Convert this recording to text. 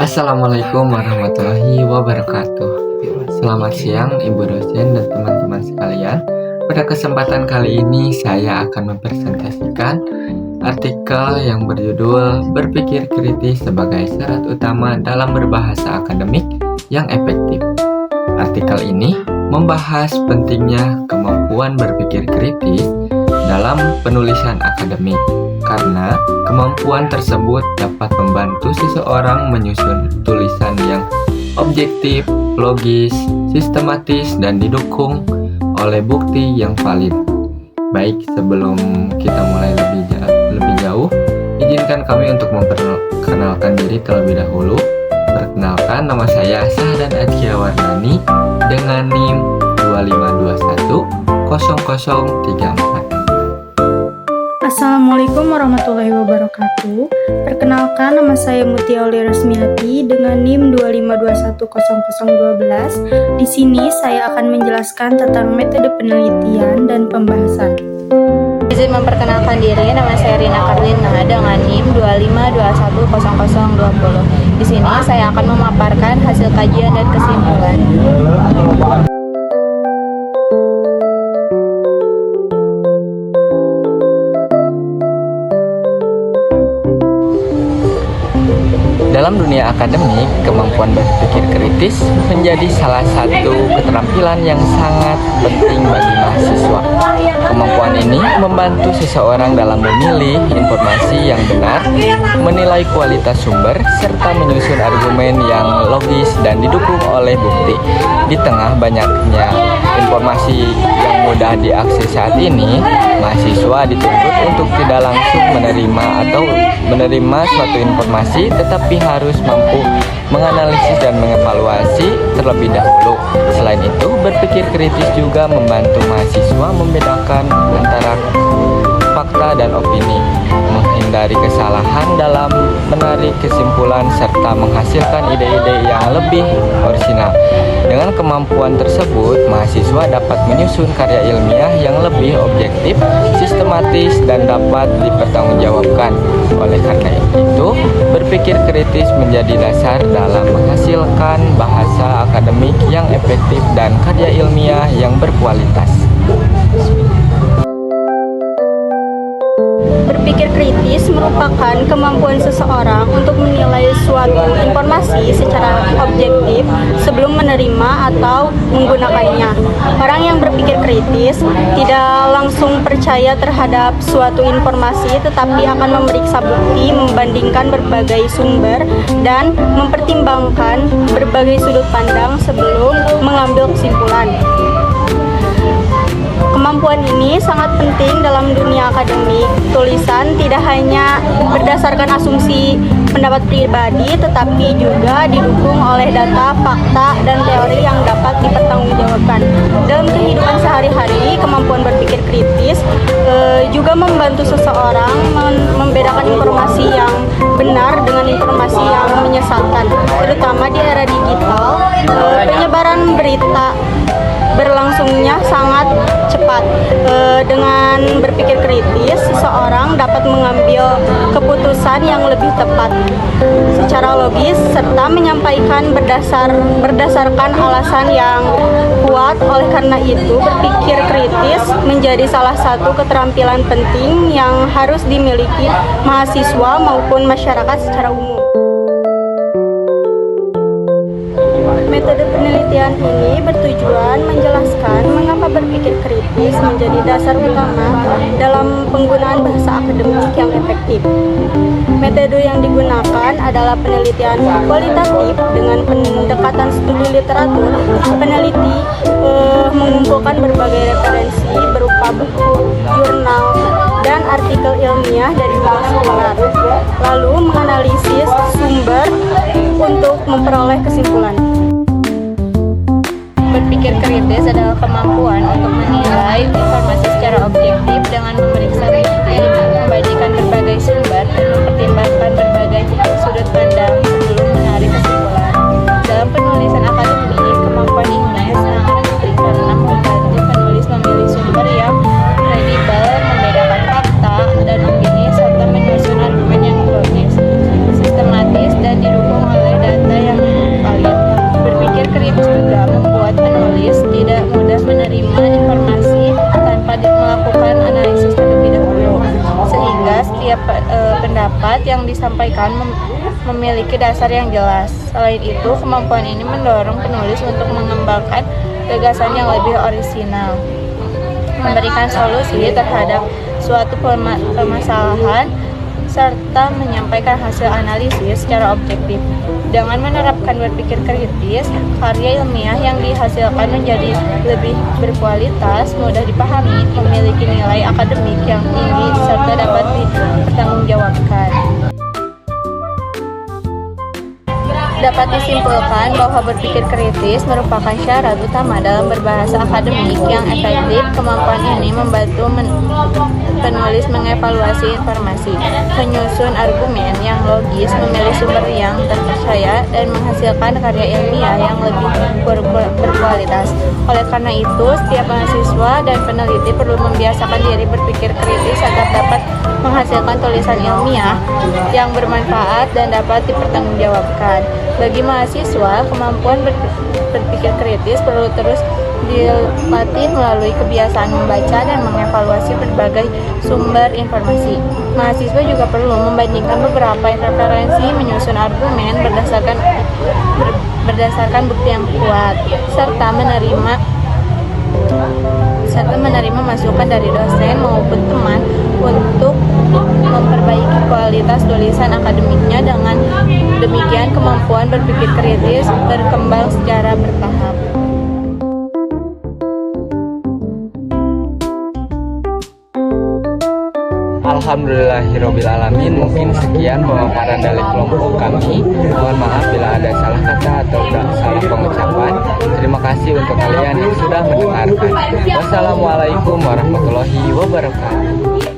Assalamualaikum warahmatullahi wabarakatuh. Selamat siang Ibu dosen dan teman-teman sekalian. Pada kesempatan kali ini saya akan mempresentasikan artikel yang berjudul Berpikir Kritis sebagai syarat utama dalam berbahasa akademik yang efektif. Artikel ini membahas pentingnya kemampuan berpikir kritis dalam penulisan akademik, karena kemampuan tersebut dapat membantu seseorang menyusun tulisan yang objektif, logis, sistematis, dan didukung oleh bukti yang valid. Baik, sebelum kita mulai lebih jauh, izinkan kami untuk memperkenalkan diri terlebih dahulu. Perkenalkan, nama saya Sahdan Adkia Wardani dengan NIM 25210034. Assalamualaikum warahmatullahi wabarakatuh. Perkenalkan, nama saya Mutia Aulia Resmiati dengan NIM 25210012. Di sini saya akan menjelaskan tentang metode penelitian dan pembahasan. Izin memperkenalkan diri, nama saya Rina Karlina dengan NIM 25210020. Di sini saya akan memaparkan hasil kajian dan kesimpulan. Dalam dunia akademik, kemampuan berpikir kritis menjadi salah satu keterampilan yang sangat penting bagi mahasiswa. Kemampuan ini membantu seseorang dalam memilih informasi yang benar, menilai kualitas sumber, serta menyusun argumen yang logis dan didukung oleh bukti. Di tengah banyaknya informasi yang mudah diakses saat ini, mahasiswa dituntut untuk tidak langsung menerima suatu informasi, tetapi harus mampu menganalisis dan mengevaluasi terlebih dahulu. Selain itu, berpikir kritis juga membantu mahasiswa membedakan antara fakta dan opini, menghindari kesalahan dalam menarik kesimpulan, serta menghasilkan ide-ide yang lebih orisinal. Dengan kemampuan tersebut, mahasiswa dapat menyusun karya ilmiah yang lebih objektif, sistematis, dan dapat dipertanggungjawabkan. Oleh karena itu, berpikir kritis menjadi dasar dalam menghasilkan bahasa akademik yang efektif dan karya ilmiah yang berkualitas. Berpikir kritis merupakan kemampuan seseorang untuk menilai suatu informasi secara objektif sebelum menerima atau menggunakannya. Orang yang berpikir kritis tidak langsung percaya terhadap suatu informasi, tetapi akan memeriksa bukti, membandingkan berbagai sumber, dan mempertimbangkan berbagai sudut pandang sebelum mengambil kesimpulan. Kemampuan ini sangat penting dalam dunia akademik. Tulisan tidak hanya berdasarkan asumsi pendapat pribadi, tetapi juga didukung oleh data, fakta, dan teori yang dapat dipertanggungjawabkan. Dalam kehidupan sehari-hari, kemampuan berpikir kritis juga membantu seseorang membedakan informasi yang benar dengan informasi yang menyesatkan. Terutama di era digital, penyebaran berita berlangsungnya sangat cepat. Dengan berpikir kritis, seseorang dapat mengambil keputusan yang lebih tepat secara logis, serta menyampaikan berdasarkan alasan yang kuat. Oleh karena itu, berpikir kritis menjadi salah satu keterampilan penting yang harus dimiliki mahasiswa maupun masyarakat secara umum. Metode penelitian ini bertujuan menjelaskan mengapa berpikir kritis menjadi dasar utama dalam penggunaan bahasa akademik yang efektif. Metode yang digunakan adalah penelitian kualitatif dengan pendekatan studi literatur. Peneliti mengumpulkan berbagai referensi berupa buku, jurnal, dan artikel ilmiah dari luar sekolah, lalu menganalisis sumber untuk memperoleh kesimpulan. Berpikir kritis adalah kemampuan untuk menilai informasi secara objektif dengan memeriksa bukti, membandingkan berbagai sumber, dan mempertimbangkan berbagai sudut pandang sebelum menarik kesimpulan. Dalam penulisan akademik, kemampuan ini sangat penting karena membantu penulis memilih sumber yang kredibel, membedakan fakta dan opini, serta menyusun argumen yang logis, sistematis, dan didukung oleh data disampaikan memiliki dasar yang jelas. Selain itu, kemampuan ini mendorong penulis untuk mengembangkan gagasan yang lebih orisinal, memberikan solusi terhadap suatu permasalahan, serta menyampaikan hasil analisis secara objektif. Dengan menerapkan berpikir kritis, karya ilmiah yang dihasilkan menjadi lebih berkualitas, mudah dipahami, memiliki nilai akademik yang tinggi, serta dapat dipertanggungjawabkan. Dapat disimpulkan bahwa berpikir kritis merupakan syarat utama dalam berbahasa akademik yang efektif. Kemampuan ini membantu penulis mengevaluasi informasi, menyusun argumen yang logis, memilih sumber yang terpercaya, dan menghasilkan karya ilmiah yang lebih berkualitas. Oleh karena itu, setiap mahasiswa dan peneliti perlu membiasakan diri berpikir kritis agar dapat menghasilkan tulisan ilmiah yang bermanfaat dan dapat dipertanggungjawabkan. Bagi mahasiswa, kemampuan berpikir kritis perlu terus dilatih melalui kebiasaan membaca dan mengevaluasi berbagai sumber informasi. Mahasiswa juga perlu membandingkan beberapa referensi, menyusun argumen berdasarkan bukti yang kuat, serta menerima masukan dari dosen maupun teman untuk memperbaiki kualitas tulisan akademiknya. Dengan demikian, kemampuan berpikir kritis berkembang secara bertahap. Alhamdulillahirobbilalamin. Mungkin sekian pemaparan dari kelompok kami. Mohon maaf bila ada salah kata atau salah pengucapan. Terima kasih untuk kalian yang sudah mendengarkan. Wassalamualaikum warahmatullahi wabarakatuh.